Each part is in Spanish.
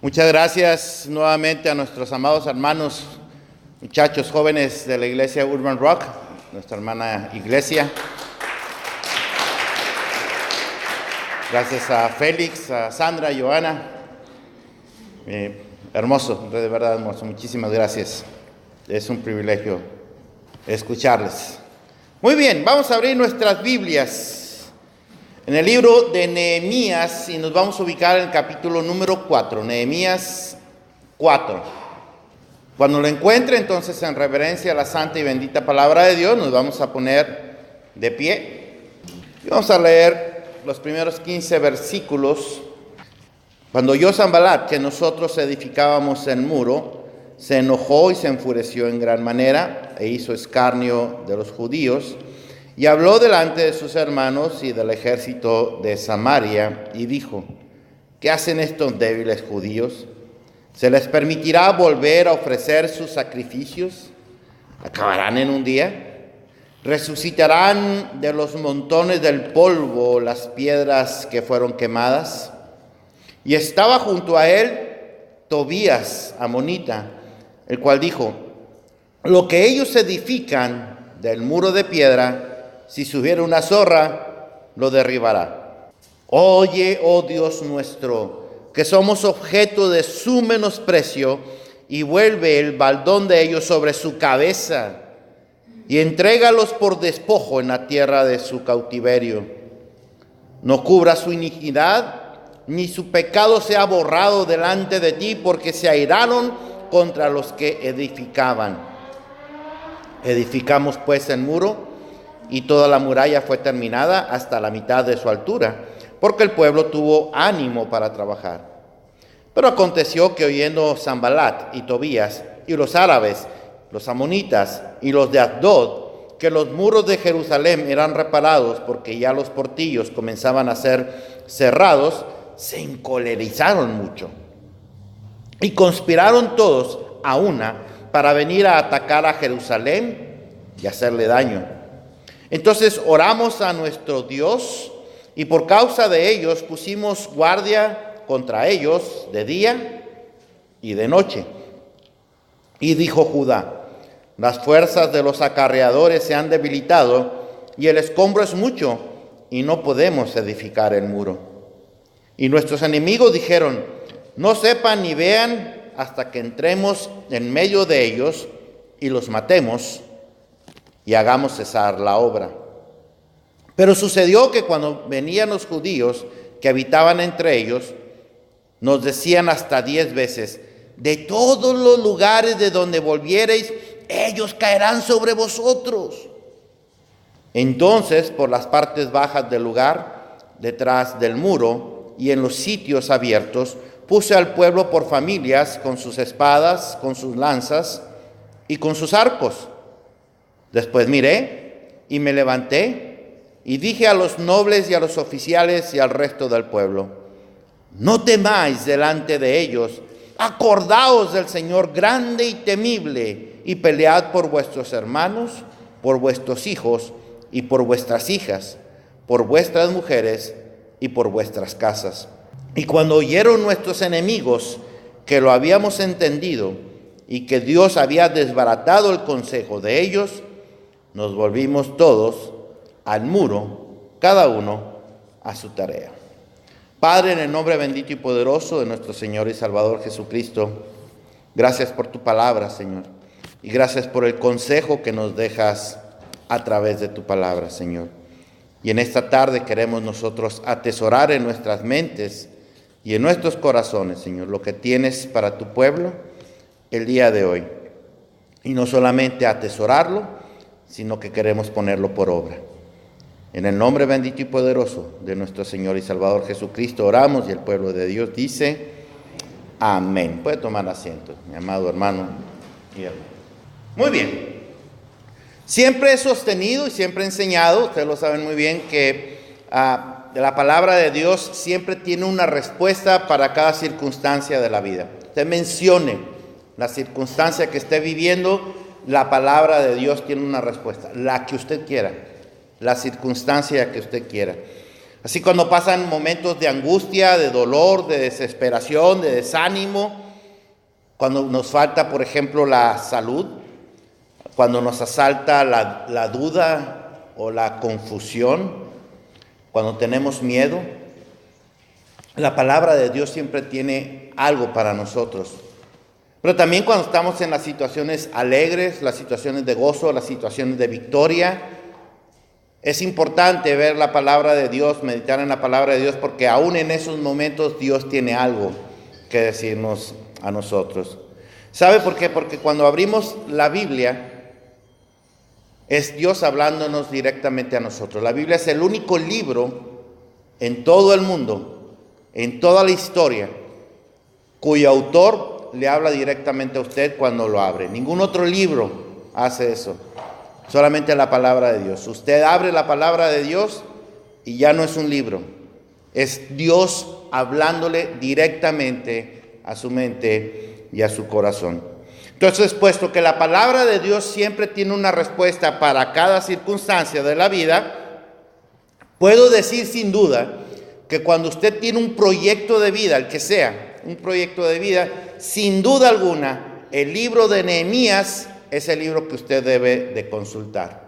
Muchas gracias nuevamente a nuestros amados hermanos, muchachos jóvenes de la iglesia Urban Rock, nuestra hermana iglesia. Gracias a Félix, a Sandra, a Joana. Hermoso, de verdad hermoso. Muchísimas gracias. Es un privilegio escucharles. Muy bien, vamos a abrir nuestras Biblias en el libro de Nehemías y nos vamos a ubicar en el capítulo número 4, Nehemías 4. Cuando lo encuentre, entonces, en reverencia a la santa y bendita palabra de Dios, nos vamos a poner de pie y vamos a leer los primeros 15 versículos. Cuando oyó Sanballat que nosotros edificábamos el muro, se enojó y se enfureció en gran manera e hizo escarnio de los judíos. Y habló delante de sus hermanos y del ejército de Samaria y dijo: ¿qué hacen estos débiles judíos? ¿Se les permitirá volver a ofrecer sus sacrificios? ¿Acabarán en un día? ¿Resucitarán de los montones del polvo las piedras que fueron quemadas? Y estaba junto a él Tobías, amonita, el cual dijo: lo que ellos edifican del muro de piedra, si subiera una zorra, lo derribará. Oye, oh Dios nuestro, que somos objeto de su menosprecio, y vuelve el baldón de ellos sobre su cabeza, y entrégalos por despojo en la tierra de su cautiverio. No cubra su iniquidad, ni su pecado sea borrado delante de ti, porque se airaron contra los que edificaban. Edificamos pues el muro, y toda la muralla fue terminada hasta la mitad de su altura, porque el pueblo tuvo ánimo para trabajar. Pero aconteció que oyendo Sanballat y Tobías y los árabes, los amonitas y los de Asdod, que los muros de Jerusalén eran reparados porque ya los portillos comenzaban a ser cerrados, se encolerizaron mucho y conspiraron todos a una para venir a atacar a Jerusalén y hacerle daño. Entonces oramos a nuestro Dios y por causa de ellos pusimos guardia contra ellos de día y de noche. Y dijo Judá: las fuerzas de los acarreadores se han debilitado y el escombro es mucho y no podemos edificar el muro. Y nuestros enemigos dijeron: no sepan ni vean hasta que entremos en medio de ellos y los matemos y hagamos cesar la obra. Pero sucedió que cuando venían los judíos que habitaban entre ellos, nos decían hasta 10 veces: de todos los lugares de donde volviereis, ellos caerán sobre vosotros. Entonces, por las partes bajas del lugar, detrás del muro y en los sitios abiertos, puse al pueblo por familias, con sus espadas, con sus lanzas y con sus arcos. Después miré y me levanté y dije a los nobles y a los oficiales y al resto del pueblo: no temáis delante de ellos, acordaos del Señor grande y temible, y pelead por vuestros hermanos, por vuestros hijos y por vuestras hijas, por vuestras mujeres y por vuestras casas. Y cuando oyeron nuestros enemigos que lo habíamos entendido y que Dios había desbaratado el consejo de ellos, nos volvimos todos al muro, cada uno a su tarea. Padre, en el nombre bendito y poderoso de nuestro Señor y Salvador Jesucristo, gracias por tu palabra, Señor, y gracias por el consejo que nos dejas a través de tu palabra, Señor. Y en esta tarde queremos nosotros atesorar en nuestras mentes y en nuestros corazones, Señor, lo que tienes para tu pueblo el día de hoy. Y no solamente atesorarlo, sino que queremos ponerlo por obra. En el nombre bendito y poderoso de nuestro Señor y Salvador Jesucristo oramos, y el pueblo de Dios dice: amén. Puede tomar asiento, mi amado hermano y hermano. Muy bien. Siempre he sostenido y siempre he enseñado, ustedes lo saben muy bien, que la palabra de Dios siempre tiene una respuesta para cada circunstancia de la vida. Usted mencione la circunstancia que esté viviendo, la palabra de Dios tiene una respuesta, la que usted quiera, la circunstancia que usted quiera. Así cuando pasan momentos de angustia, de dolor, de desesperación, de desánimo, cuando nos falta, por ejemplo, la salud, cuando nos asalta la duda o la confusión, cuando tenemos miedo, la palabra de Dios siempre tiene algo para nosotros. Pero también cuando estamos en las situaciones alegres, las situaciones de gozo, las situaciones de victoria, es importante ver la palabra de Dios, meditar en la palabra de Dios, porque aún en esos momentos Dios tiene algo que decirnos a nosotros. ¿Sabe por qué? Porque cuando abrimos la Biblia, es Dios hablándonos directamente a nosotros. La Biblia es el único libro en todo el mundo, en toda la historia, cuyo autor le habla directamente a usted cuando lo abre. Ningún otro libro hace eso. Solamente la palabra de Dios. Usted abre la palabra de Dios y ya no es un libro. Es Dios hablándole directamente a su mente y a su corazón. Entonces, puesto que la palabra de Dios siempre tiene una respuesta para cada circunstancia de la vida, puedo decir sin duda que cuando usted tiene un proyecto de vida, el que sea, un proyecto de vida, sin duda alguna, el libro de Nehemías es el libro que usted debe de consultar.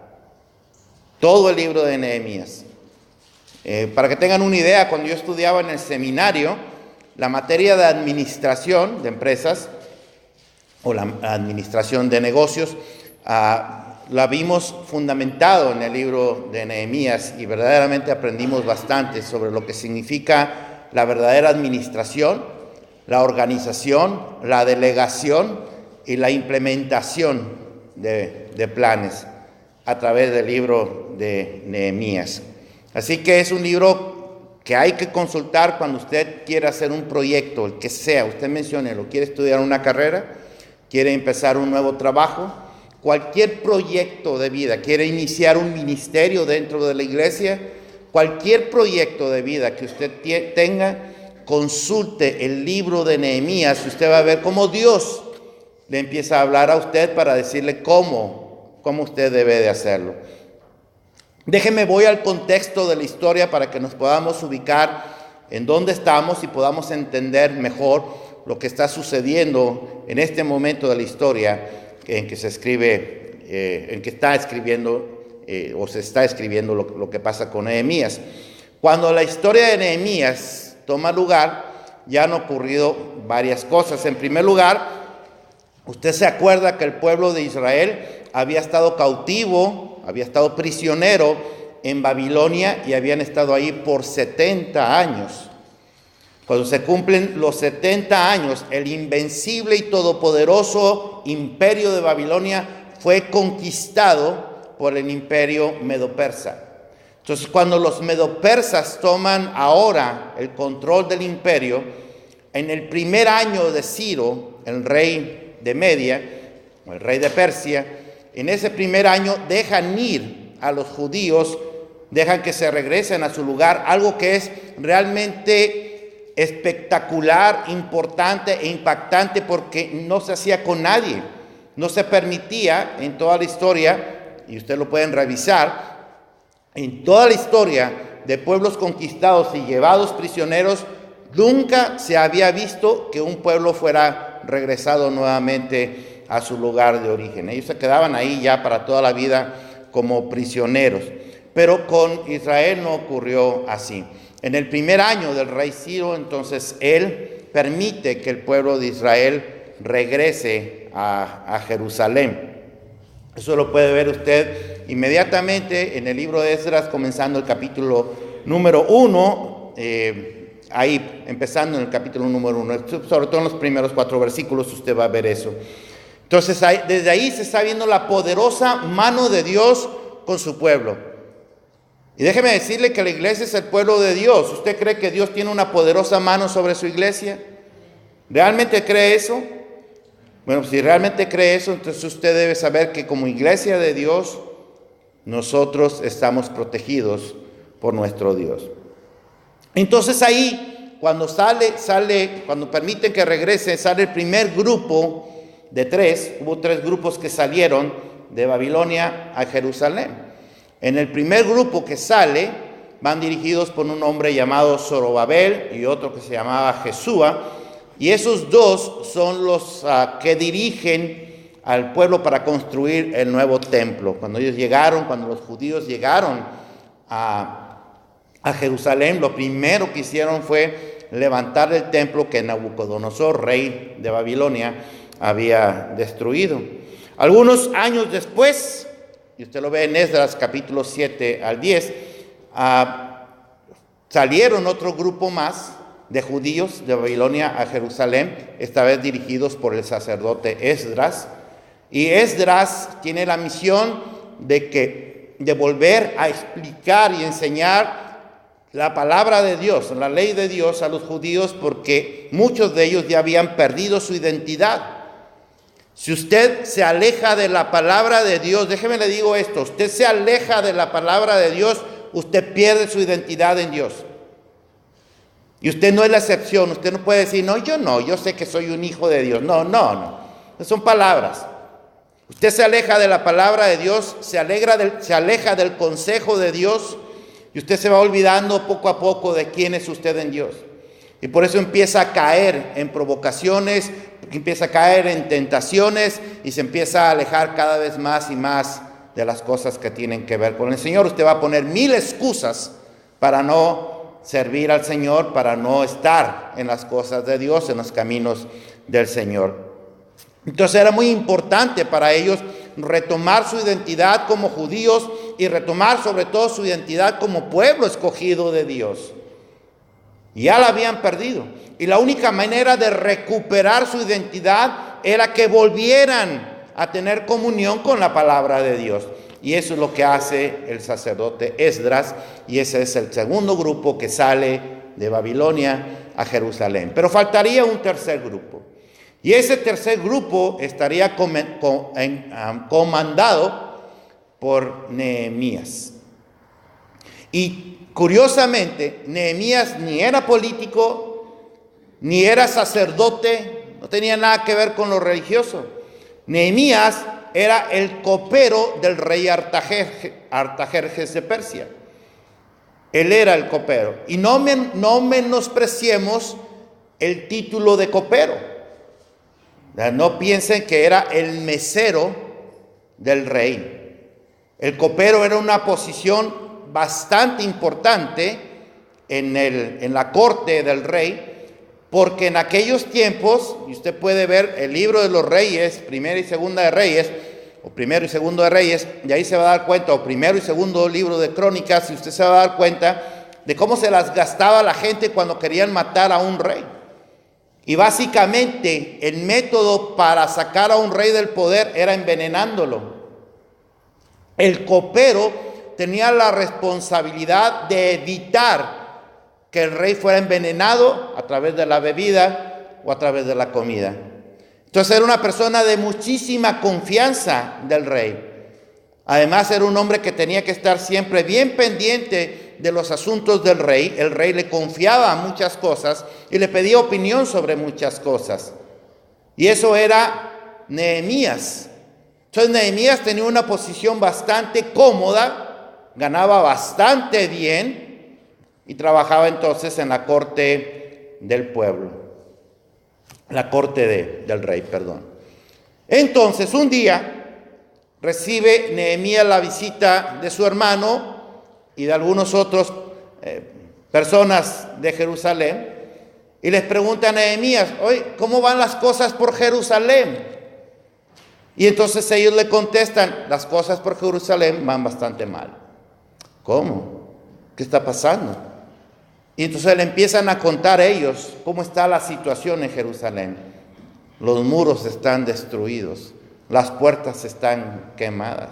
Todo el libro de Nehemías. Para que tengan una idea, cuando yo estudiaba en el seminario, la materia de administración de empresas o la administración de negocios, la vimos fundamentado en el libro de Nehemías y verdaderamente aprendimos bastante sobre lo que significa la verdadera administración, la organización, la delegación y la implementación de planes a través del libro de Nehemías. Así que es un libro que hay que consultar cuando usted quiere hacer un proyecto, el que sea, usted mencione, lo quiere estudiar una carrera, quiere empezar un nuevo trabajo, cualquier proyecto de vida, quiere iniciar un ministerio dentro de la iglesia, cualquier proyecto de vida que usted tenga, consulte el libro de Nehemías y usted va a ver cómo Dios le empieza a hablar a usted para decirle cómo usted debe de hacerlo. Déjeme, voy al contexto de la historia para que nos podamos ubicar en dónde estamos y podamos entender mejor lo que está sucediendo en este momento de la historia en que se escribe, en que está escribiendo o se está escribiendo lo que pasa con Nehemías. Cuando la historia de Nehemías toma lugar, ya han ocurrido varias cosas. En primer lugar, usted se acuerda que el pueblo de Israel había estado cautivo, había estado prisionero en Babilonia y habían estado ahí por 70 años. Cuando se cumplen los 70 años, el invencible y todopoderoso imperio de Babilonia fue conquistado por el imperio medo-persa. Entonces, cuando los medo-persas toman ahora el control del imperio, en el primer año de Ciro, el rey de Media, o el rey de Persia, en ese primer año dejan ir a los judíos, dejan que se regresen a su lugar, algo que es realmente espectacular, importante e impactante porque no se hacía con nadie, no se permitía en toda la historia, y ustedes lo pueden revisar, en toda la historia de pueblos conquistados y llevados prisioneros, nunca se había visto que un pueblo fuera regresado nuevamente a su lugar de origen. Ellos se quedaban ahí ya para toda la vida como prisioneros. Pero con Israel no ocurrió así. En el primer año del rey Ciro, entonces, él permite que el pueblo de Israel regrese a Jerusalén. Eso lo puede ver usted inmediatamente en el libro de Esdras, comenzando el capítulo número 1, ahí empezando en el capítulo número 1, sobre todo en los primeros 4 versículos usted va a ver eso. Entonces, desde ahí se está viendo la poderosa mano de Dios con su pueblo. Y déjeme decirle que la iglesia es el pueblo de Dios. ¿Usted cree que Dios tiene una poderosa mano sobre su iglesia? ¿Realmente cree eso? Bueno, si realmente cree eso, entonces usted debe saber que como iglesia de Dios, nosotros estamos protegidos por nuestro Dios. Entonces ahí, cuando cuando permiten que regrese, sale el primer grupo de 3. Hubo 3 grupos que salieron de Babilonia a Jerusalén. En el primer grupo que sale, van dirigidos por un hombre llamado Zorobabel y otro que se llamaba Jesúa, y esos dos son los que dirigen al pueblo para construir el nuevo templo. Cuando los judíos llegaron a Jerusalén, lo primero que hicieron fue levantar el templo que Nabucodonosor, rey de Babilonia, había destruido. Algunos años después, y usted lo ve en Esdras capítulo 7 al 10, salieron otro grupo más de judíos de Babilonia a Jerusalén, esta vez dirigidos por el sacerdote Esdras. Y Esdras tiene la misión de volver a explicar y enseñar la palabra de Dios, la ley de Dios a los judíos, porque muchos de ellos ya habían perdido su identidad. Si usted se aleja de la palabra de Dios, déjeme le digo esto, usted se aleja de la palabra de Dios, usted pierde su identidad en Dios. Y usted no es la excepción. Usted no puede decir, yo sé que soy un hijo de Dios. No. Son palabras. Usted se aleja de la palabra de Dios, se aleja del consejo de Dios, y usted se va olvidando poco a poco de quién es usted en Dios. Y por eso empieza a caer en provocaciones, empieza a caer en tentaciones, y se empieza a alejar cada vez más y más de las cosas que tienen que ver con el Señor. Usted va a poner 1000 excusas para no servir al Señor, para no estar en las cosas de Dios, en los caminos del Señor. Entonces era muy importante para ellos retomar su identidad como judíos y retomar sobre todo su identidad como pueblo escogido de Dios. Ya la habían perdido. Y la única manera de recuperar su identidad era que volvieran a tener comunión con la palabra de Dios. Y eso es lo que hace el sacerdote Esdras, y ese es el segundo grupo que sale de Babilonia a Jerusalén. Pero faltaría un tercer grupo. Y ese tercer grupo estaría comandado por Nehemías. Y curiosamente, Nehemías ni era político, ni era sacerdote, no tenía nada que ver con lo religioso. Nehemías era el copero del rey Artajerjes de Persia. Él era el copero. Y no menospreciemos el título de copero. No piensen que era el mesero del rey. El copero era una posición bastante importante en la corte del rey, porque en aquellos tiempos, y usted puede ver el libro de los reyes, primera y segunda de reyes, o primero y segundo de reyes, y ahí se va a dar cuenta, o primero y segundo libro de crónicas, y usted se va a dar cuenta de cómo se las gastaba la gente cuando querían matar a un rey. Y básicamente el método para sacar a un rey del poder era envenenándolo. El copero tenía la responsabilidad de evitar que el rey fuera envenenado a través de la bebida o a través de la comida. Entonces era una persona de muchísima confianza del rey. Además era un hombre que tenía que estar siempre bien pendiente de los asuntos del rey. El rey le confiaba muchas cosas y le pedía opinión sobre muchas cosas. Y eso era Nehemías. Entonces Nehemías tenía una posición bastante cómoda, ganaba bastante bien, y trabajaba entonces en la corte del pueblo, la corte del rey, perdón. Entonces un día recibe Nehemías la visita de su hermano y de algunos otros personas de Jerusalén, y les pregunta a Nehemías, oye, ¿cómo van las cosas por Jerusalén? Y entonces ellos le contestan, las cosas por Jerusalén van bastante mal. ¿Cómo? ¿Qué está pasando? Y entonces le empiezan a contar ellos cómo está la situación en Jerusalén. Los muros están destruidos, las puertas están quemadas.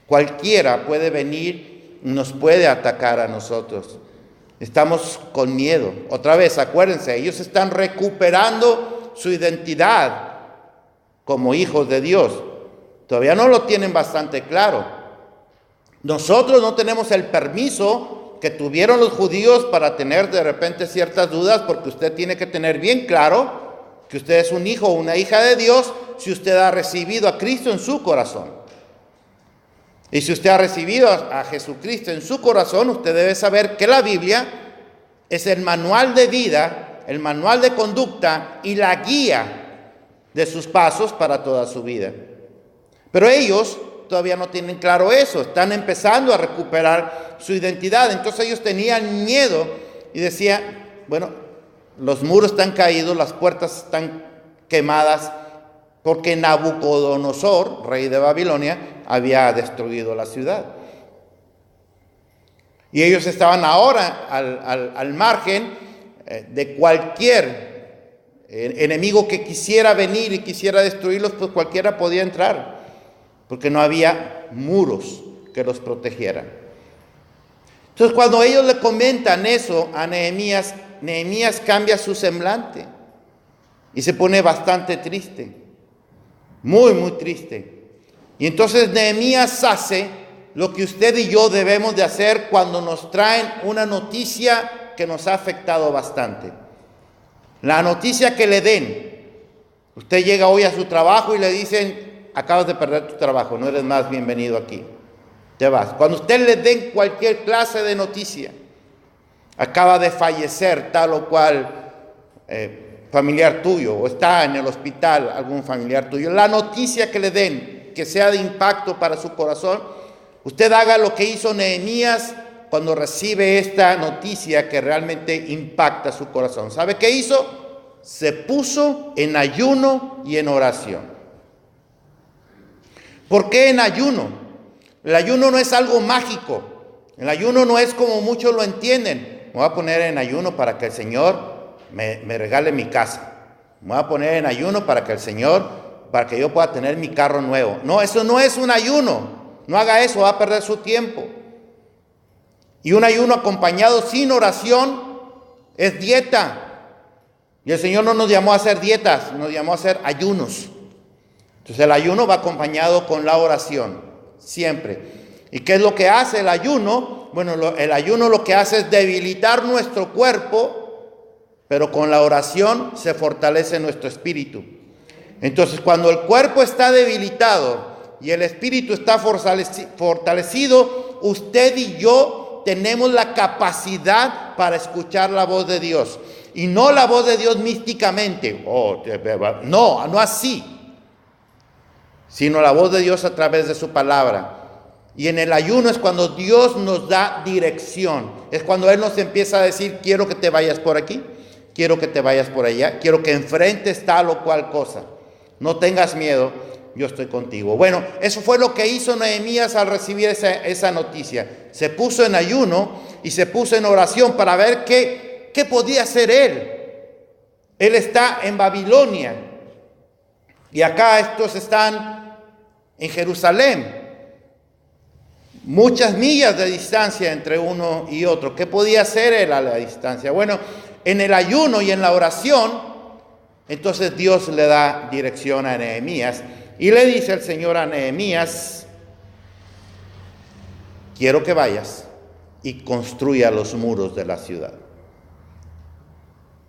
Cualquiera puede venir y nos puede atacar a nosotros. Estamos con miedo. Otra vez, acuérdense, ellos están recuperando su identidad como hijos de Dios. Todavía no lo tienen bastante claro. Nosotros no tenemos el permiso que tuvieron los judíos para tener de repente ciertas dudas, porque usted tiene que tener bien claro que usted es un hijo o una hija de Dios si usted ha recibido a Cristo en su corazón. Y si usted ha recibido a Jesucristo en su corazón, usted debe saber que la Biblia es el manual de vida, el manual de conducta y la guía de sus pasos para toda su vida. Pero ellos todavía no tienen claro eso, están empezando a recuperar su identidad. Entonces ellos tenían miedo y decían, bueno, los muros están caídos, las puertas están quemadas, porque Nabucodonosor, rey de Babilonia, había destruido la ciudad. Y ellos estaban ahora al margen de cualquier enemigo que quisiera venir y quisiera destruirlos, pues cualquiera podía entrar, porque no había muros que los protegieran. Entonces, cuando ellos le comentan eso a Nehemías, Nehemías cambia su semblante y se pone bastante triste, muy, muy triste. Y entonces Nehemías hace lo que usted y yo debemos de hacer cuando nos traen una noticia que nos ha afectado bastante. La noticia que le den. Usted llega hoy a su trabajo y le dicen, acabas de perder tu trabajo, no eres más bienvenido aquí. Te vas. Cuando usted le den cualquier clase de noticia, acaba de fallecer tal o cual familiar tuyo, o está en el hospital algún familiar tuyo, la noticia que le den, que sea de impacto para su corazón, usted haga lo que hizo Nehemías cuando recibe esta noticia que realmente impacta su corazón. ¿Sabe qué hizo? Se puso en ayuno y en oración. ¿Por qué en ayuno? El ayuno no es algo mágico. El ayuno no es como muchos lo entienden. Me voy a poner en ayuno para que el Señor me regale mi casa. Me voy a poner en ayuno para que el Señor, para que yo pueda tener mi carro nuevo. No, eso no es un ayuno. No haga eso, va a perder su tiempo. Y un ayuno acompañado sin oración es dieta. Y el Señor no nos llamó a hacer dietas, nos llamó a hacer ayunos. Entonces el ayuno va acompañado con la oración, siempre. ¿Y qué es lo que hace el ayuno? Bueno, el ayuno lo que hace es debilitar nuestro cuerpo, pero con la oración se fortalece nuestro espíritu. Entonces, cuando el cuerpo está debilitado y el espíritu está fortalecido, usted y yo tenemos la capacidad para escuchar la voz de Dios. Y no la voz de Dios místicamente. No así. Sino la voz de Dios a través de su palabra. Y en el ayuno es cuando Dios nos da dirección. Es cuando Él nos empieza a decir, quiero que te vayas por aquí, quiero que te vayas por allá, quiero que enfrentes tal o cual cosa. No tengas miedo, yo estoy contigo. Bueno, eso fue lo que hizo Nehemías al recibir esa noticia. Se puso en ayuno y se puso en oración para ver qué podía hacer él. Él está en Babilonia y acá estos están en Jerusalén. Muchas millas de distancia entre uno y otro. ¿Qué podía hacer él a la distancia? Bueno, en el ayuno y en la oración, entonces Dios le da dirección a Nehemías y le dice el Señor a Nehemías, quiero que vayas y construya los muros de la ciudad.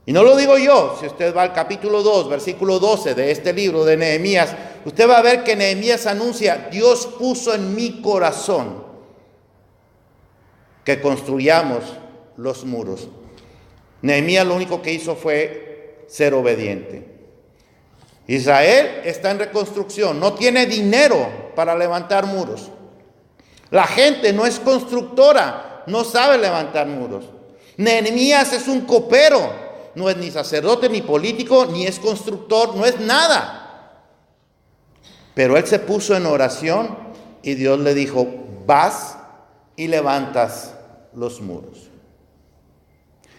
Y no lo digo yo, si usted va al capítulo 2, versículo 12 de este libro de Nehemías, usted va a ver que Nehemías anuncia, Dios puso en mi corazón que construyamos los muros. Nehemías lo único que hizo fue ser obediente. Israel está en reconstrucción, no tiene dinero para levantar muros. La gente no es constructora, no sabe levantar muros. Nehemías es un copero. No es ni sacerdote, ni político, ni es constructor, no es nada. Pero él se puso en oración y Dios le dijo, vas y levantas los muros.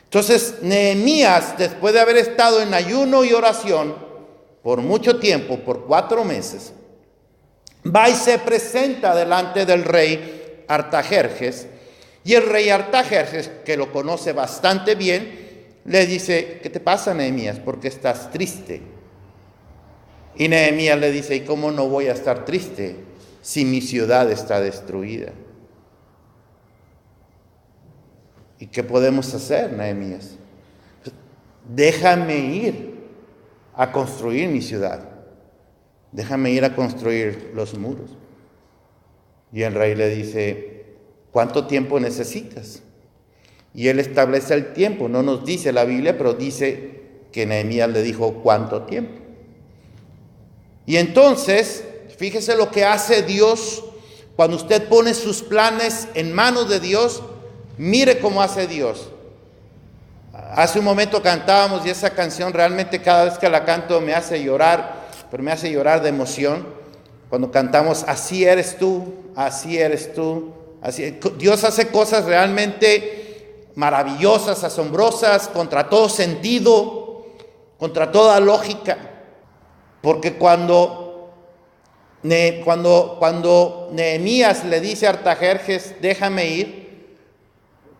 Entonces, Nehemías, después de haber estado en ayuno y oración por mucho tiempo, por 4 meses, va y se presenta delante del rey Artajerjes. Y el rey Artajerjes, que lo conoce bastante bien, le dice, ¿qué te pasa, Nehemías? ¿Por qué estás triste? Y Nehemías le dice, ¿y cómo no voy a estar triste si mi ciudad está destruida? ¿Y qué podemos hacer, Nehemías? Déjame ir a construir mi ciudad. Déjame ir a construir los muros. Y el rey le dice, ¿cuánto tiempo necesitas? Y él establece el tiempo, no nos dice la Biblia, pero dice que Nehemías le dijo, ¿cuánto tiempo? Y entonces, fíjese lo que hace Dios cuando usted pone sus planes en manos de Dios. Mire cómo hace Dios. Hace un momento cantábamos y esa canción realmente cada vez que la canto me hace llorar, pero me hace llorar de emoción. Cuando cantamos, así eres tú, así eres tú. Así. Dios hace cosas realmente maravillosas, asombrosas, contra todo sentido, contra toda lógica. Porque cuando Nehemías le dice a Artajerjes, déjame ir,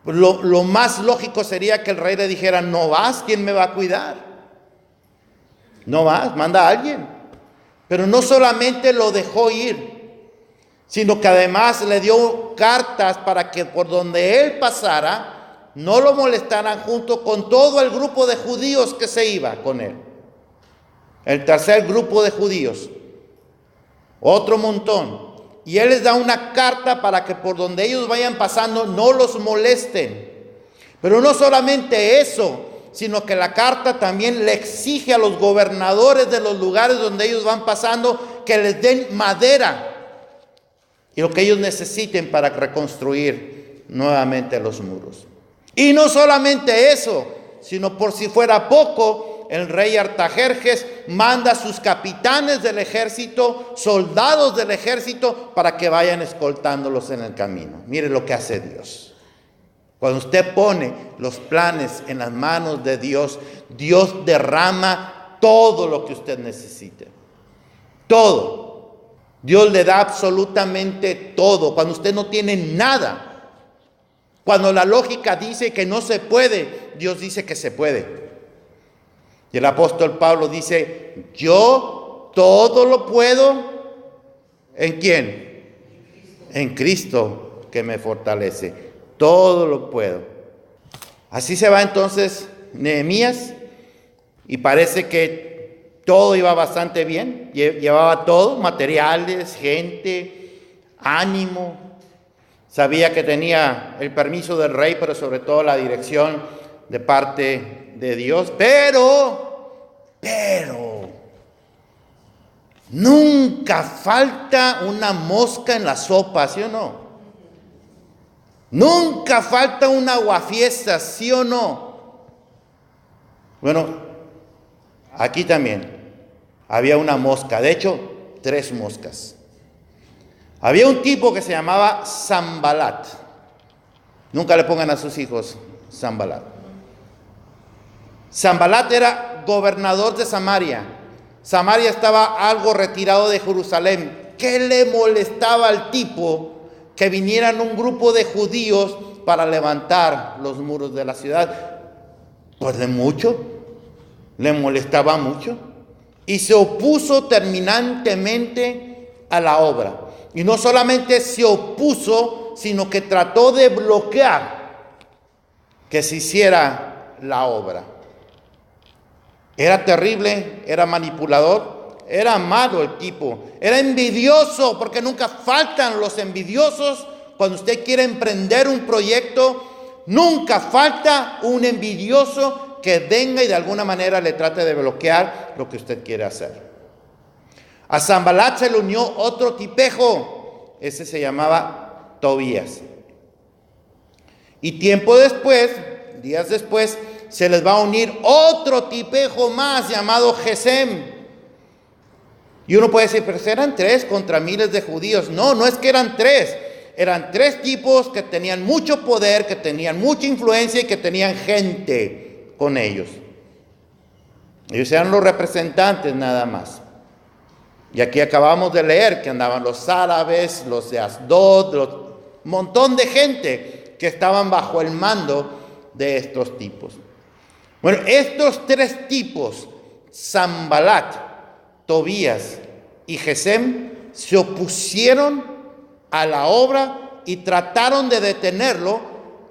lo más lógico sería que el rey le dijera, no vas, ¿quién me va a cuidar? No vas, manda a alguien. Pero no solamente lo dejó ir, sino que además le dio cartas para que por donde él pasara, no lo molestaran junto con todo el grupo de judíos que se iba con él. El tercer grupo de judíos, otro montón. Y él les da una carta para que por donde ellos vayan pasando no los molesten. Pero no solamente eso, sino que la carta también le exige a los gobernadores de los lugares donde ellos van pasando que les den madera y lo que ellos necesiten para reconstruir nuevamente los muros. Y no solamente eso, sino por si fuera poco, el rey Artajerjes manda a sus capitanes del ejército, soldados del ejército, para que vayan escoltándolos en el camino. Mire lo que hace Dios. Cuando usted pone los planes en las manos de Dios, Dios derrama todo lo que usted necesite. Todo. Dios le da absolutamente todo. Cuando usted no tiene nada. Cuando la lógica dice que no se puede, Dios dice que se puede. Y el apóstol Pablo dice, yo todo lo puedo, ¿en quién? En Cristo que me fortalece. Todo lo puedo. Así se va entonces Nehemías y parece que todo iba bastante bien. Llevaba todo, materiales, gente, ánimo. Sabía que tenía el permiso del rey, pero sobre todo la dirección de parte de Dios. Pero, nunca falta una mosca en la sopa, ¿sí o no? Nunca falta un aguafiestas, ¿sí o no? Bueno, aquí también había una mosca, de hecho, 3 moscas. Había un tipo que se llamaba Sanbalat. Nunca le pongan a sus hijos Sanbalat. Sanbalat era gobernador de Samaria. Samaria estaba algo retirado de Jerusalén. ¿Qué le molestaba al tipo que vinieran un grupo de judíos para levantar los muros de la ciudad? Pues de mucho, le molestaba mucho. Y se opuso terminantemente a la obra. Y no solamente se opuso, sino que trató de bloquear que se hiciera la obra. Era terrible, era manipulador, era malo el tipo, era envidioso, porque nunca faltan los envidiosos. Cuando usted quiere emprender un proyecto, nunca falta un envidioso que venga y de alguna manera le trate de bloquear lo que usted quiere hacer. A Sanbalat se le unió otro tipejo, ese se llamaba Tobías. Y tiempo después, días después, se les va a unir otro tipejo más llamado Gesem. Y uno puede decir, pero eran 3 contra miles de judíos. No, no es que eran 3. Eran 3 tipos que tenían mucho poder, que tenían mucha influencia y que tenían gente con ellos. Ellos eran los representantes nada más. Y aquí acabamos de leer que andaban los árabes, los de Asdod, un montón de gente que estaban bajo el mando de estos tipos. Bueno, estos 3 tipos, Sanbalat, Tobías y Gesem, se opusieron a la obra y trataron de detenerlo,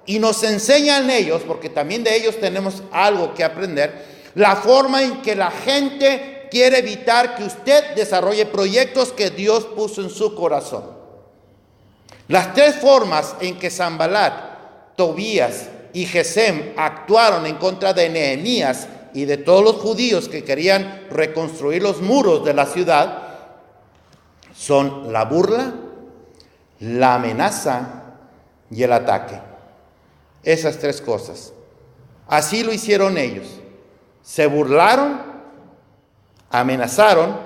y nos enseñan ellos, porque también de ellos tenemos algo que aprender, la forma en que la gente quiere evitar que usted desarrolle proyectos que Dios puso en su corazón. Las tres formas en que Sanbalat, Tobías y Gesem actuaron en contra de Nehemías y de todos los judíos que querían reconstruir los muros de la ciudad son la burla, la amenaza y el ataque. Esas tres cosas. Así lo hicieron ellos. Se burlaron, amenazaron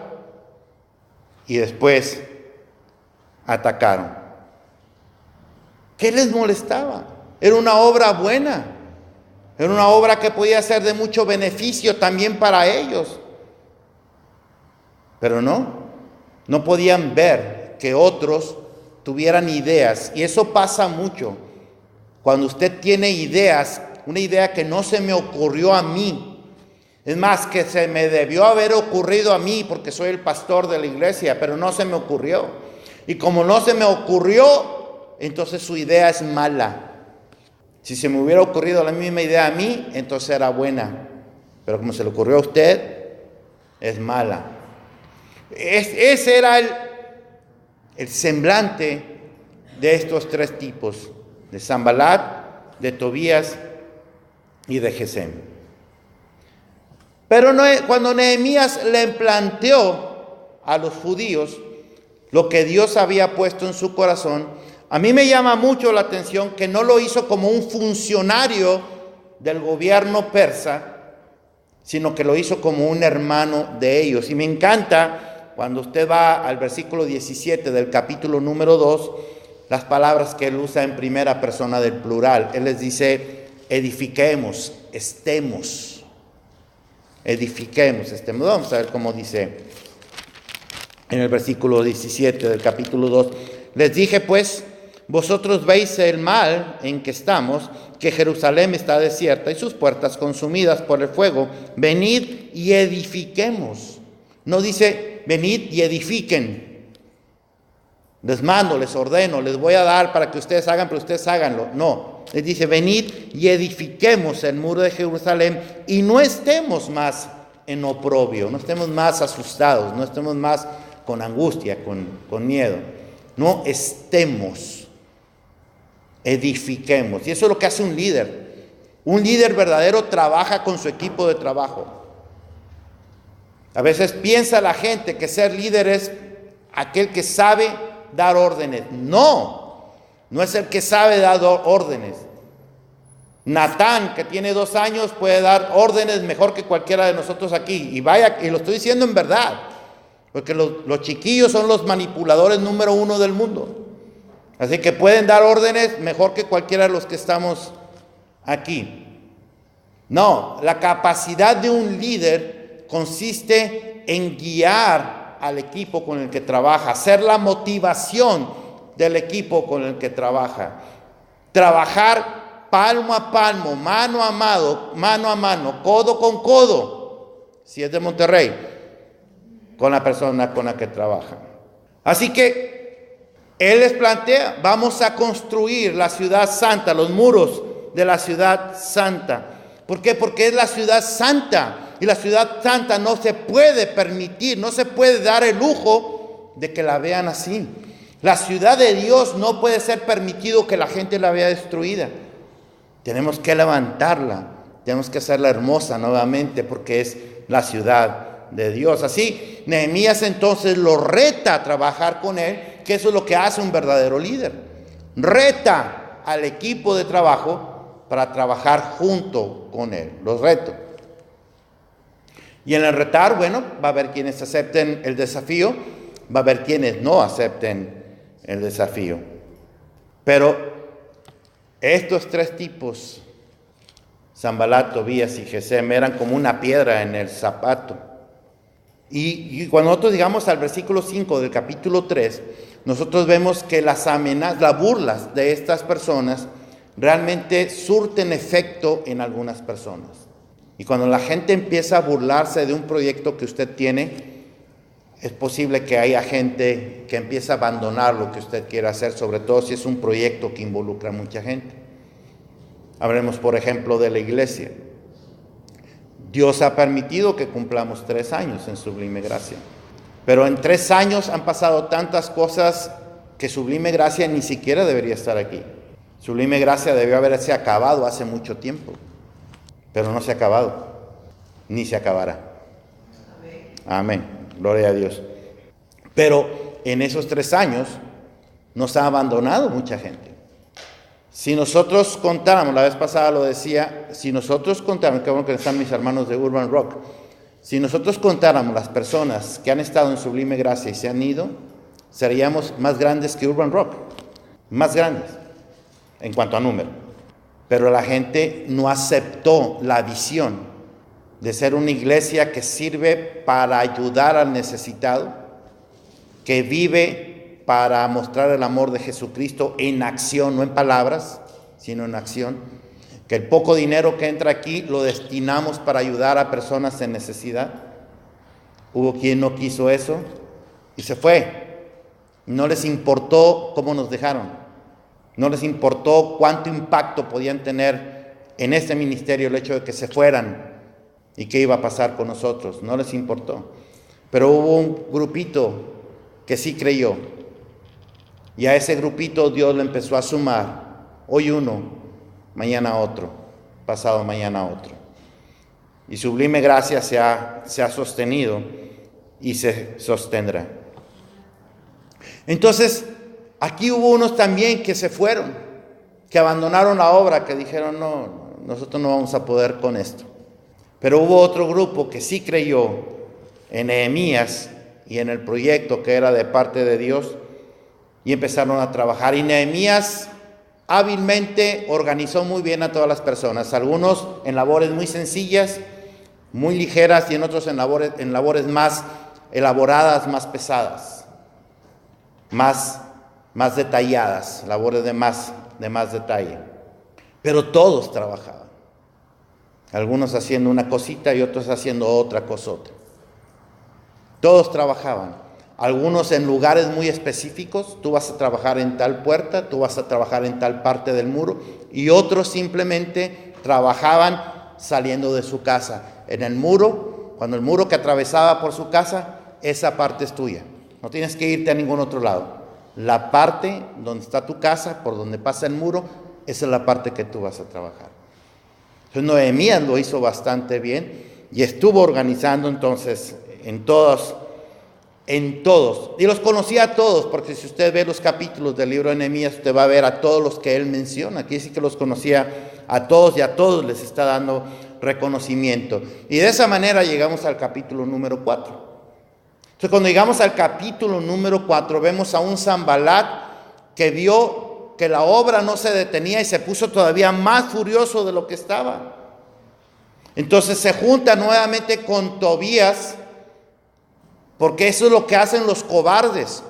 y después atacaron. ¿Qué les molestaba? Era una obra buena. Era una obra que podía ser de mucho beneficio también para ellos. Pero no podían ver que otros tuvieran ideas. Y eso pasa mucho. Cuando usted tiene ideas, una idea que no se me ocurrió a mí. Es más, que se me debió haber ocurrido a mí porque soy el pastor de la iglesia, pero no se me ocurrió. Y como no se me ocurrió, entonces su idea es mala. Si se me hubiera ocurrido la misma idea a mí, entonces era buena. Pero como se le ocurrió a usted, es mala. Ese era el semblante de estos tres tipos, de Sanbalat, de Tobías y de Gesem. Pero cuando Nehemías le planteó a los judíos lo que Dios había puesto en su corazón, a mí me llama mucho la atención que no lo hizo como un funcionario del gobierno persa, sino que lo hizo como un hermano de ellos. Y me encanta cuando usted va al versículo 17 del capítulo número 2, las palabras que él usa en primera persona del plural. Él les dice, edifiquemos, estemos. Edifiquemos, estemos. Vamos a ver cómo dice en el versículo 17 del capítulo 2. Les dije pues, vosotros veis el mal en que estamos, que Jerusalén está desierta y sus puertas consumidas por el fuego. Venid y edifiquemos. No dice, venid y edifiquen. Les mando, les ordeno, les voy a dar para que ustedes hagan, pero ustedes háganlo. No, les dice, venid y edifiquemos el muro de Jerusalén y no estemos más en oprobio, no estemos más asustados, no estemos más con angustia, con miedo. No estemos. Edifiquemos. Y eso es lo que hace un líder. Un líder verdadero trabaja con su equipo de trabajo. A veces piensa la gente que ser líder es aquel que sabe dar órdenes. No es el que sabe dar órdenes. Natán, que tiene 2 años, puede dar órdenes mejor que cualquiera de nosotros aquí. Y vaya, y lo estoy diciendo en verdad, porque los chiquillos son los manipuladores número 1 del mundo. Así que pueden dar órdenes mejor que cualquiera de los que estamos aquí. No, la capacidad de un líder consiste en guiar al equipo con el que trabaja, ser la motivación del equipo con el que trabaja. Trabajar palmo a palmo, mano a mano, codo con codo, si es de Monterrey, con la persona con la que trabaja. Así que él les plantea, vamos a construir la ciudad santa, los muros de la ciudad santa. ¿Por qué? Porque es la ciudad santa. Y la ciudad santa no se puede permitir, no se puede dar el lujo de que la vean así. La ciudad de Dios no puede ser permitido que la gente la vea destruida. Tenemos que levantarla, tenemos que hacerla hermosa nuevamente porque es la ciudad de Dios. Así, Nehemías entonces lo reta a trabajar con él, que eso es lo que hace un verdadero líder. Reta al equipo de trabajo para trabajar junto con él. Los reto. Y en el retar, bueno, va a haber quienes acepten el desafío, va a haber quienes no acepten el desafío. Pero estos tres tipos, Sanbalat, Tobías y Gesem, eran como una piedra en el zapato. Y cuando nosotros llegamos al versículo 5 del capítulo 3, nosotros vemos que las amenazas, las burlas de estas personas realmente surten efecto en algunas personas. Y cuando la gente empieza a burlarse de un proyecto que usted tiene, es posible que haya gente que empiece a abandonar lo que usted quiere hacer, sobre todo si es un proyecto que involucra a mucha gente. Hablemos, por ejemplo, de la iglesia. Dios ha permitido que cumplamos 3 años en sublime gracia. Pero en 3 años han pasado tantas cosas que Sublime Gracia ni siquiera debería estar aquí. Sublime Gracia debió haberse acabado hace mucho tiempo, pero no se ha acabado, ni se acabará. Amén, gloria a Dios. Pero en esos 3 años nos ha abandonado mucha gente. Si nosotros contáramos, la vez pasada lo decía, si nosotros contáramos, qué bueno que están mis hermanos de Urban Rock, si nosotros contáramos las personas que han estado en Sublime Gracia y se han ido, seríamos más grandes que Urban Rock, más grandes en cuanto a número. Pero la gente no aceptó la visión de ser una iglesia que sirve para ayudar al necesitado, que vive para mostrar el amor de Jesucristo en acción, no en palabras, sino en acción. Que el poco dinero que entra aquí lo destinamos para ayudar a personas en necesidad. Hubo quien no quiso eso y se fue. No les importó cómo nos dejaron. No les importó cuánto impacto podían tener en este ministerio el hecho de que se fueran y qué iba a pasar con nosotros. No les importó. Pero hubo un grupito que sí creyó. Y a ese grupito Dios le empezó a sumar. Hoy uno, mañana otro, pasado mañana otro. Y Sublime Gracia se ha sostenido y se sostendrá. Entonces, aquí hubo unos también que se fueron, que abandonaron la obra, que dijeron, no, nosotros no vamos a poder con esto. Pero hubo otro grupo que sí creyó en Nehemías y en el proyecto que era de parte de Dios y empezaron a trabajar. Y Nehemías hábilmente organizó muy bien a todas las personas, algunos en labores muy sencillas, muy ligeras, y en otros en labores más elaboradas, más pesadas, más detalladas, labores de más detalle. Pero todos trabajaban, algunos haciendo una cosita y otros haciendo otra cosota. Todos trabajaban. Algunos en lugares muy específicos, tú vas a trabajar en tal puerta, tú vas a trabajar en tal parte del muro, y otros simplemente trabajaban saliendo de su casa. En el muro, cuando el muro que atravesaba por su casa, esa parte es tuya. No tienes que irte a ningún otro lado. La parte donde está tu casa, por donde pasa el muro, esa es la parte que tú vas a trabajar. Entonces Nehemías lo hizo bastante bien y estuvo organizando entonces en todos, y los conocía a todos, porque si usted ve los capítulos del libro de Nehemías, usted va a ver a todos los que él menciona. Aquí sí que los conocía a todos y a todos les está dando reconocimiento. Y de esa manera llegamos al capítulo número 4. Entonces, cuando llegamos al capítulo número 4, vemos a un Sanbalat que vio que la obra no se detenía y se puso todavía más furioso de lo que estaba. Entonces se junta nuevamente con Tobías, porque eso es lo que hacen los cobardes.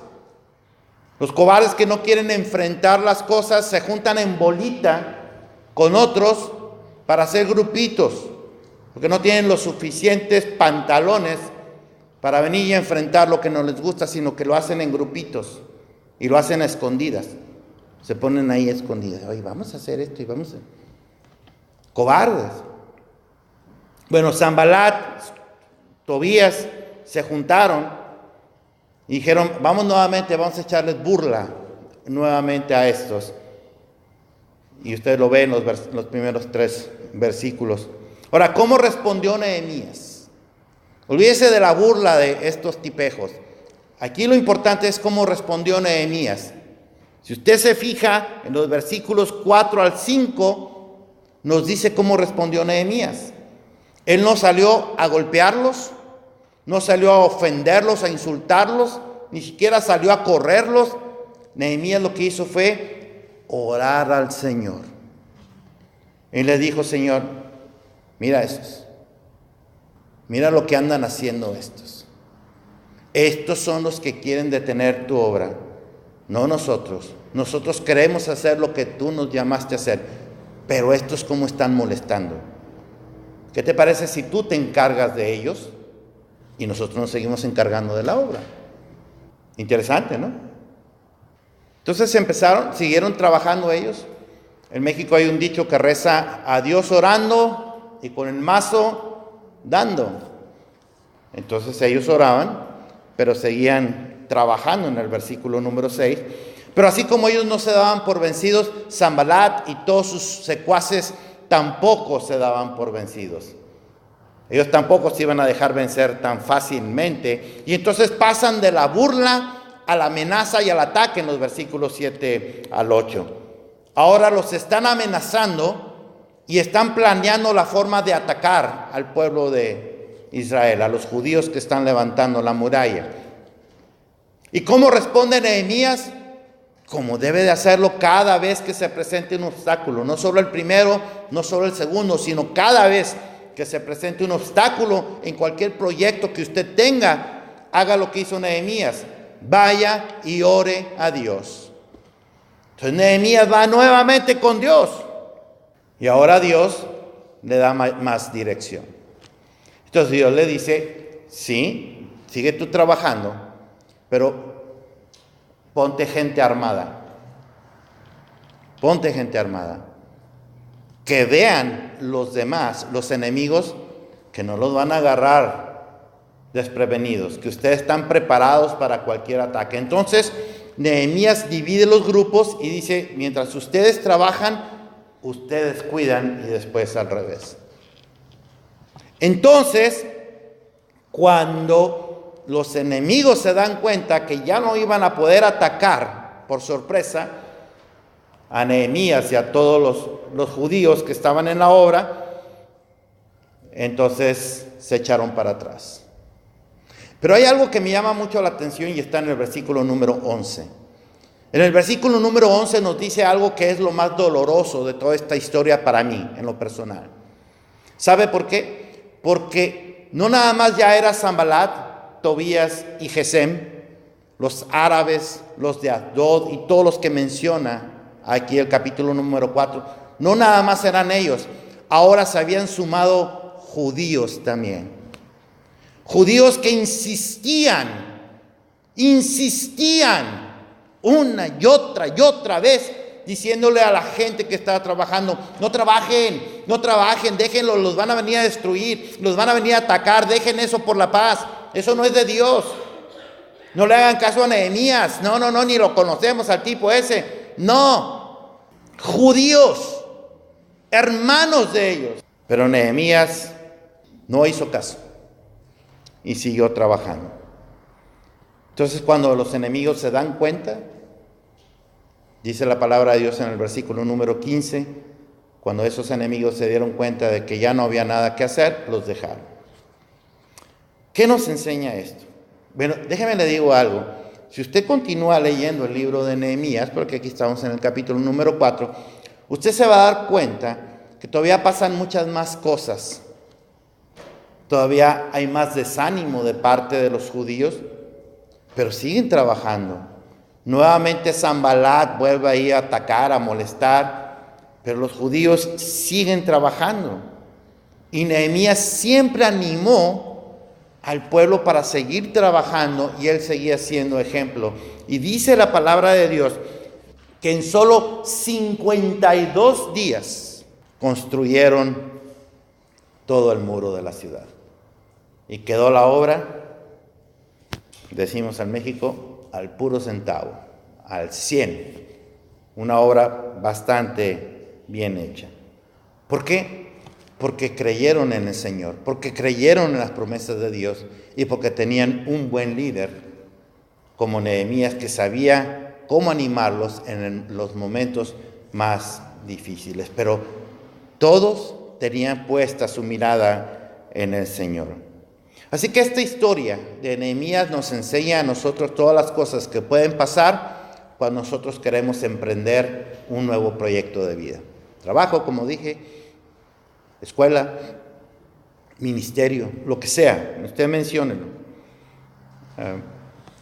Los cobardes que no quieren enfrentar las cosas se juntan en bolita con otros para hacer grupitos, porque no tienen los suficientes pantalones para venir y enfrentar lo que no les gusta, sino que lo hacen en grupitos y lo hacen a escondidas. Se ponen ahí escondidas. Oye, vamos a hacer esto y vamos a... Cobardes. Bueno, Sanbalat, Tobías se juntaron y dijeron, vamos a echarles burla nuevamente a estos. Y usted lo ve en los primeros 3 versículos. Ahora, ¿cómo respondió Nehemías? Olvídese de la burla de estos tipejos. Aquí lo importante es cómo respondió Nehemías. Si usted se fija en los versículos 4 al 5, nos dice cómo respondió Nehemías. Él no salió a golpearlos, no salió a ofenderlos, a insultarlos, ni siquiera salió a correrlos. Nehemías lo que hizo fue orar al Señor. Él le dijo, Señor, mira estos, mira lo que andan haciendo estos. Estos son los que quieren detener tu obra, no nosotros. Nosotros queremos hacer lo que tú nos llamaste a hacer, pero estos cómo están molestando. ¿Qué te parece si tú te encargas de ellos y nosotros nos seguimos encargando de la obra? Interesante, ¿no? Entonces siguieron trabajando ellos. En México hay un dicho que reza a Dios orando y con el mazo dando. Entonces ellos oraban, pero seguían trabajando en el versículo número 6. Pero así como ellos no se daban por vencidos, Sanbalat y todos sus secuaces tampoco se daban por vencidos. Ellos tampoco se iban a dejar vencer tan fácilmente. Y entonces pasan de la burla a la amenaza y al ataque en los versículos 7 al 8. Ahora los están amenazando y están planeando la forma de atacar al pueblo de Israel, a los judíos que están levantando la muralla. ¿Y cómo responde Nehemías? Como debe de hacerlo cada vez que se presente un obstáculo. No solo el primero, no solo el segundo, sino cada vez que se presente un obstáculo en cualquier proyecto que usted tenga, haga lo que hizo Nehemías. Vaya y ore a Dios. Entonces Nehemías va nuevamente con Dios. Y ahora Dios le da más dirección. Entonces Dios le dice, sí, sigue tú trabajando, pero ponte gente armada. Ponte gente armada. Que vean los demás, los enemigos, que no los van a agarrar desprevenidos, que ustedes están preparados para cualquier ataque. Entonces, Nehemías divide los grupos y dice, mientras ustedes trabajan, ustedes cuidan, y después al revés. Entonces, cuando los enemigos se dan cuenta que ya no iban a poder atacar por sorpresa a Nehemías y a todos los judíos que estaban en la obra, entonces se echaron para atrás. Pero hay algo que me llama mucho la atención y está en el versículo número 11. En el versículo número 11 nos dice algo que es lo más doloroso de toda esta historia para mí, en lo personal. ¿Sabe por qué? Porque no nada más ya era Sanbalat, Tobías y Gesem, los árabes, los de Asdod y todos los que menciona aquí el capítulo número 4, no nada más eran ellos, ahora se habían sumado judíos también. Judíos que insistían una y otra vez, diciéndole a la gente que estaba trabajando, no trabajen, déjenlo, los van a venir a destruir, los van a venir a atacar, dejen eso por la paz, eso no es de Dios. No le hagan caso a Nehemías, no, ni lo conocemos al tipo ese, no. Judíos, hermanos de ellos. Pero Nehemías no hizo caso y siguió trabajando. Entonces, cuando los enemigos se dan cuenta, dice la palabra de Dios en el versículo número 15, cuando esos enemigos se dieron cuenta de que ya no había nada que hacer, los dejaron. ¿Qué nos enseña esto? Bueno, déjeme le digo algo. Si usted continúa leyendo el libro de Nehemías, porque aquí estamos en el capítulo número 4, usted se va a dar cuenta que todavía pasan muchas más cosas. Todavía hay más desánimo de parte de los judíos, pero siguen trabajando. Nuevamente Sanbalat vuelve ahí a atacar, a molestar, pero los judíos siguen trabajando. Y Nehemías siempre animó al pueblo para seguir trabajando y él seguía siendo ejemplo. Y dice la palabra de Dios que en solo 52 días construyeron todo el muro de la ciudad. Y quedó la obra, decimos en México, al puro centavo, al 100. Una obra bastante bien hecha. ¿Por qué? Porque creyeron en el Señor, porque creyeron en las promesas de Dios y porque tenían un buen líder como Nehemías que sabía cómo animarlos en los momentos más difíciles. Pero todos tenían puesta su mirada en el Señor. Así que esta historia de Nehemías nos enseña a nosotros todas las cosas que pueden pasar cuando nosotros queremos emprender un nuevo proyecto de vida. Trabajo, como dije, escuela, ministerio, lo que sea, usted menciónelo.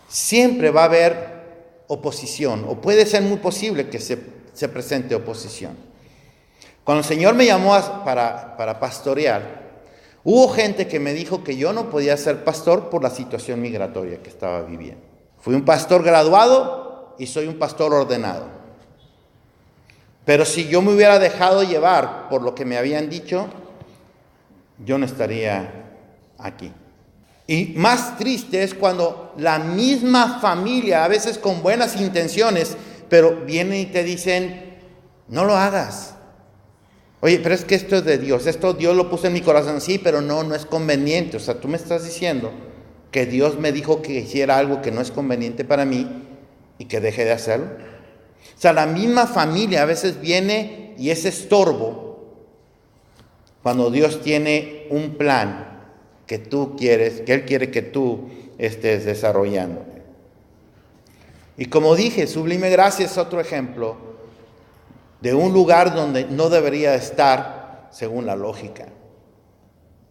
Siempre va a haber oposición, o puede ser muy posible que se presente oposición. Cuando el Señor me llamó para pastorear, hubo gente que me dijo que yo no podía ser pastor por la situación migratoria que estaba viviendo. Fui un pastor graduado y soy un pastor ordenado. Pero si yo me hubiera dejado llevar por lo que me habían dicho, yo no estaría aquí. Y más triste es cuando la misma familia, a veces con buenas intenciones, pero vienen y te dicen, no lo hagas. Oye, pero es que esto es de Dios, esto Dios lo puso en mi corazón, sí, pero no es conveniente. O sea, tú me estás diciendo que Dios me dijo que hiciera algo que no es conveniente para mí y que deje de hacerlo. O sea, la misma familia a veces viene y es estorbo cuando Dios tiene un plan que tú quieres, que Él quiere que tú estés desarrollando. Y como dije, Sublime Gracia es otro ejemplo de un lugar donde no debería estar según la lógica.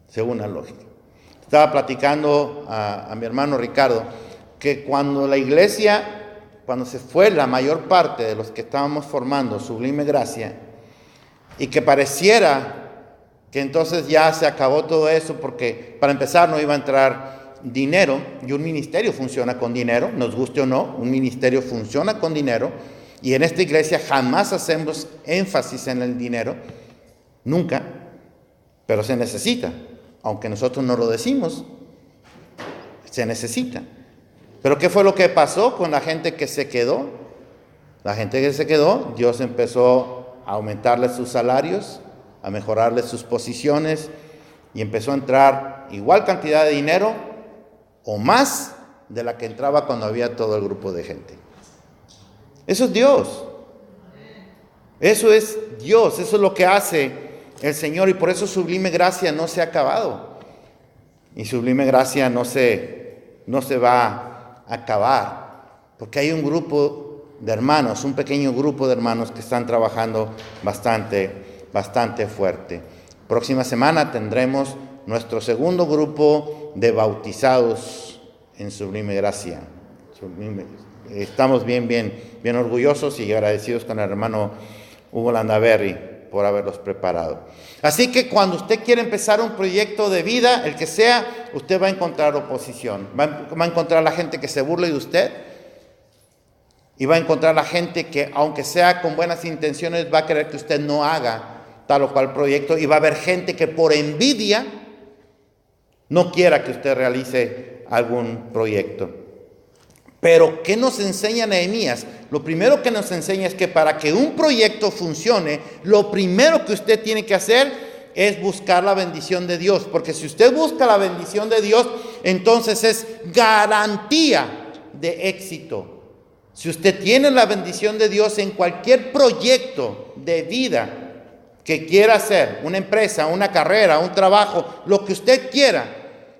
Según la lógica. Estaba platicando a mi hermano Ricardo que cuando la iglesia, cuando se fue la mayor parte de los que estábamos formando Sublime Gracia, y que pareciera que entonces ya se acabó todo eso, porque para empezar no iba a entrar dinero, y un ministerio funciona con dinero, nos guste o no, un ministerio funciona con dinero, y en esta iglesia jamás hacemos énfasis en el dinero, nunca, pero se necesita, aunque nosotros no lo decimos, se necesita. Pero ¿qué fue lo que pasó con la gente que se quedó? La gente que se quedó, Dios empezó a aumentarles sus salarios, a mejorarles sus posiciones, y empezó a entrar igual cantidad de dinero o más de la que entraba cuando había todo el grupo de gente. Eso es Dios. Eso es Dios, eso es lo que hace el Señor, y por eso Sublime Gracia no se ha acabado. Y Sublime Gracia no se va a acabar, porque hay un grupo de hermanos, un pequeño grupo de hermanos que están trabajando bastante fuerte. Próxima semana tendremos nuestro segundo grupo de bautizados en Sublime Gracia. Estamos bien orgullosos y agradecidos con el hermano Hugo Landaverri por haberlos preparado. Así que cuando usted quiere empezar un proyecto de vida, el que sea, usted va a encontrar oposición. Va a encontrar la gente que se burle de usted, y va a encontrar la gente que, aunque sea con buenas intenciones, va a querer que usted no haga tal o cual proyecto, y va a haber gente que por envidia no quiera que usted realice algún proyecto. Pero, ¿qué nos enseña Nehemías? Lo primero que nos enseña es que para que un proyecto funcione, lo primero que usted tiene que hacer es buscar la bendición de Dios. Porque si usted busca la bendición de Dios, entonces es garantía de éxito. Si usted tiene la bendición de Dios en cualquier proyecto de vida que quiera hacer, una empresa, una carrera, un trabajo, lo que usted quiera,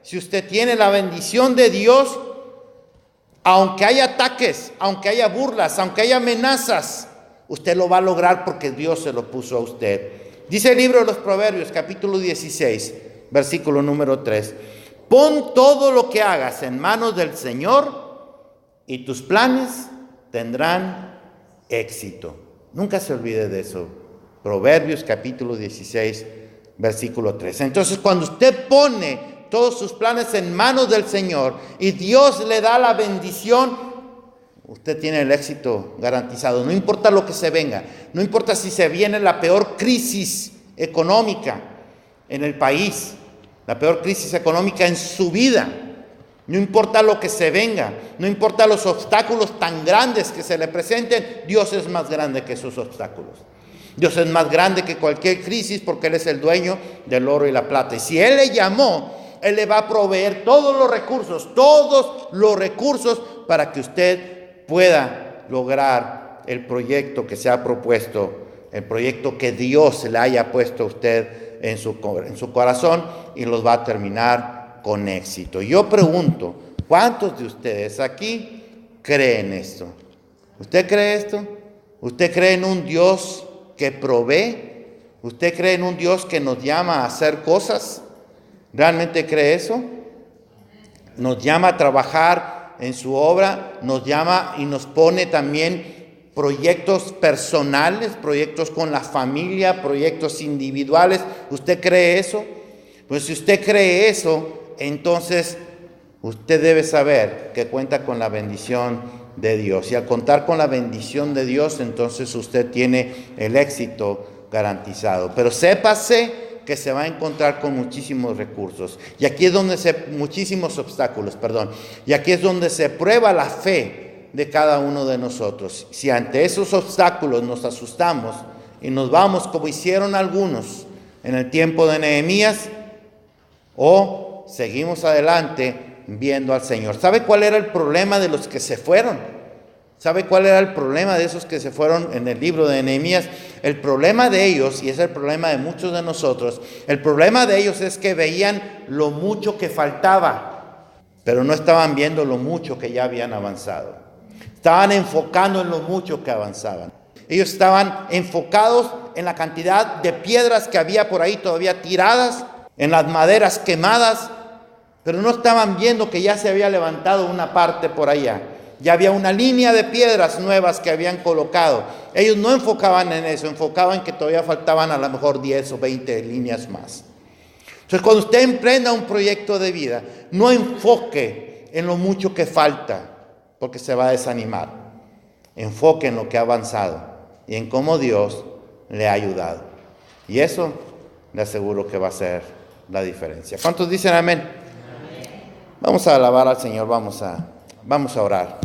si usted tiene la bendición de Dios, aunque haya ataques, aunque haya burlas, aunque haya amenazas, usted lo va a lograr porque Dios se lo puso a usted. Dice el libro de los Proverbios, capítulo 16, versículo número 3. Pon todo lo que hagas en manos del Señor y tus planes tendrán éxito. Nunca se olvide de eso. Proverbios, capítulo 16, versículo 3. Entonces, cuando usted pone todos sus planes en manos del Señor y Dios le da la bendición, usted tiene el éxito garantizado. No importa lo que se venga, no importa si se viene la peor crisis económica en el país, la peor crisis económica en su vida, no importa lo que se venga, no importa los obstáculos tan grandes que se le presenten, Dios es más grande que esos obstáculos. Dios es más grande que cualquier crisis porque Él es el dueño del oro y la plata. Y si Él le llamó, Él le va a proveer todos los recursos para que usted pueda lograr el proyecto que se ha propuesto, el proyecto que Dios le haya puesto a usted en su corazón, y los va a terminar con éxito. Yo pregunto, ¿cuántos de ustedes aquí creen esto? ¿Usted cree esto? ¿Usted cree en un Dios que provee? ¿Usted cree en un Dios que nos llama a hacer cosas? ¿Realmente cree eso? Nos llama a trabajar en su obra, nos llama y nos pone también proyectos personales, proyectos con la familia, proyectos individuales. ¿Usted cree eso? Pues si usted cree eso, entonces usted debe saber que cuenta con la bendición de Dios. Y al contar con la bendición de Dios, entonces usted tiene el éxito garantizado. Pero sépase que se va a encontrar con muchísimos recursos. Y aquí es donde muchísimos obstáculos, perdón. Y aquí es donde se prueba la fe de cada uno de nosotros. Si ante esos obstáculos nos asustamos y nos vamos como hicieron algunos en el tiempo de Nehemías, o seguimos adelante viendo al Señor. ¿Sabe cuál era el problema de los que se fueron? ¿Sabe cuál era el problema de esos que se fueron en el libro de Nehemías? El problema de ellos, y es el problema de muchos de nosotros, el problema de ellos es que veían lo mucho que faltaba, pero no estaban viendo lo mucho que ya habían avanzado. Estaban enfocando en lo mucho que avanzaban. Ellos estaban enfocados en la cantidad de piedras que había por ahí todavía tiradas, en las maderas quemadas, pero no estaban viendo que ya se había levantado una parte por allá. Ya había una línea de piedras nuevas que habían colocado. Ellos no enfocaban en eso, enfocaban que todavía faltaban a lo mejor 10 o 20 líneas más. Entonces, cuando usted emprenda un proyecto de vida, no enfoque en lo mucho que falta, porque se va a desanimar. Enfoque en lo que ha avanzado y en cómo Dios le ha ayudado. Y eso le aseguro que va a ser la diferencia. ¿Cuántos dicen amén? Vamos a alabar al Señor, vamos a orar.